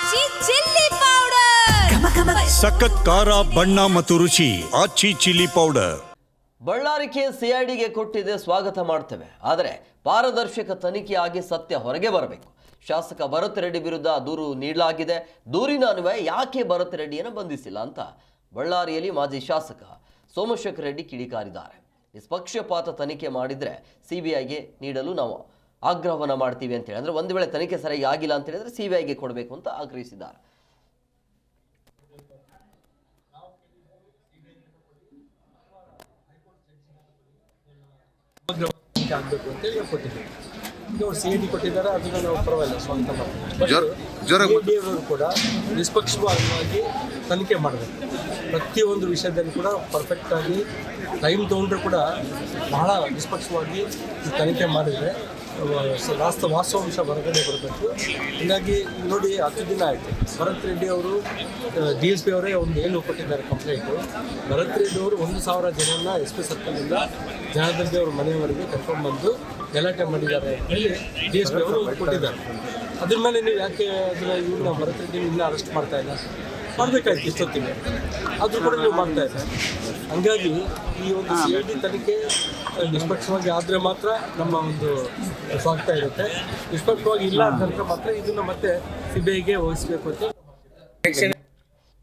ಆಚಿ chilli powder ಸಖತ್ ಖಾರ ಬಣ್ಣ ಮತ್ತು ರುಚಿ ಆಚಿ ಚಿಲ್ಲಿ ಪೌಡರ್. ಬಳ್ಳಾರಿಗೆ ಸಿಐಡಿಗೆ ಕೊಟ್ಟಿದೆ ಸ್ವಾಗತ ಮಾಡ್ತೇವೆ, ಆದರೆ ಪಾರದರ್ಶಕ ತನಿಖೆಯಾಗಿ ಸತ್ಯ ಹೊರಗೆ ಬರಬೇಕು. ಶಾಸಕ ಭರತ್ ರೆಡ್ಡಿ ವಿರುದ್ಧ ದೂರು ನೀಡಲಾಗಿದೆ. ದೂರಿನ ಅನ್ವಯ ಯಾಕೆ ಭರತ್ ರೆಡ್ಡಿಯನ್ನು ಬಂಧಿಸಿಲ್ಲ ಅಂತ ಬಳ್ಳಾರಿಯಲ್ಲಿ ಮಾಜಿ ಶಾಸಕ ಸೋಮಶೇಖರ್ ರೆಡ್ಡಿ ಕಿಡಿಕಾರಿದ್ದಾರೆ. ನಿಷ್ಪಕ್ಷಪಾತ ತನಿಖೆ ಮಾಡಿದ್ರೆ ಸಿಬಿಐಗೆ ನೀಡಲು ನಾವು ಆಗ್ರಹವನ್ನು ಮಾಡ್ತೀವಿ ಅಂತ ಹೇಳಿ, ಅಂದ್ರೆ ಒಂದು ವೇಳೆ ತನಿಖೆ ಸರಿಯಾಗಿ ಆಗಿಲ್ಲ ಅಂತ ಹೇಳಿದ್ರೆ ಸಿಬಿಐಗೆ ಕೊಡಬೇಕು ಅಂತ ಆಗ್ರಹಿಸಿದ್ದಾರೆ. ಆಗಬೇಕು ಅಂತೇಳಿ ಕೊಟ್ಟಿದ್ದೀವಿ. ಈಗ ಅವ್ರು ಸಿಐಡಿ ಕೊಟ್ಟಿದ್ದಾರೆ, ಅದನ್ನು ನಾವು ಪರವಾಗಿಲ್ಲ ಸ್ವಾಗತ ಮಾಡ್ತೀವಿ. ಅವರು ಕೂಡ ನಿಷ್ಪಕ್ಷಪಾತವಾಗಿ ತನಿಖೆ ಮಾಡಬೇಕು. ಪ್ರತಿಯೊಂದು ವಿಷಯದಲ್ಲಿ ಕೂಡ ಪರ್ಫೆಕ್ಟಾಗಿ ಟೈಮ್ ತೊಗೊಂಡ್ರೆ ಕೂಡ ಬಹಳ ನಿಷ್ಪಕ್ಷವಾಗಿ ತನಿಖೆ ಮಾಡಿದರೆ ವಾಸ್ತವಾಂಶ ಹೊರಗಡೆ ಬರಬೇಕು. ಹೀಗಾಗಿ ನೋಡಿ 10 ದಿನ ಆಯಿತು. ಭರತ್ ರೆಡ್ಡಿ ಅವರು DSP ಅವರೇ ಒಂದು ಏನು ಕೊಟ್ಟಿದ್ದಾರೆ ಕಂಪ್ಲೇಂಟು. ಭರತ್ ರೆಡ್ಡಿ ಅವರು 1,000 ಜನನ SP ಸರ್ಕಲಿಂದ ಜನಾರ್ದನ್ ಅವ್ರ ಮನೆಯವರೆಗೆ ಕರ್ಕೊಂಡು ಬಂದು ಗಲಾಟೆ ಮಾಡಿದ್ದಾರೆ ಹೇಳಿ DSP ಅವರು ಕೊಟ್ಟಿದ್ದಾರೆ. ಅದ್ರ ಮೇಲೆ ನೀವು ಯಾಕೆ ಅದನ್ನ ಇವ್ರನ್ನ ಭರತ್ ರೆಡ್ಡಿ ಇನ್ನೂ ಅರೆಸ್ಟ್ ಮಾಡ್ತಾ ಇಲ್ಲ? ಮಾಡಬೇಕಾಯ್ತು ಇಷ್ಟೊತ್ತಿಗೆ, ಆದರೂ ಕೂಡ ನೀವು ಮಾಡ್ತಾ ಇದ್ದಾರೆ. ಹಂಗಾಗಿ ಈ ಒಂದು CID ತನಿಖೆ ನಿಷ್ಪಕ್ಷವಾಗಿ ಆದರೆ ಮಾತ್ರ ನಮ್ಮ ಒಂದು ಸ್ವಾಗತ ಇರುತ್ತೆ. ನಿಷ್ಪಕ್ಷವಾಗಿ ಇಲ್ಲ ಅಂತಂದ್ರೆ ಮಾತ್ರ ಇದನ್ನು ಮತ್ತೆ ಸಿಬಿಐಗೆ ವಹಿಸಬೇಕು ಅಂತ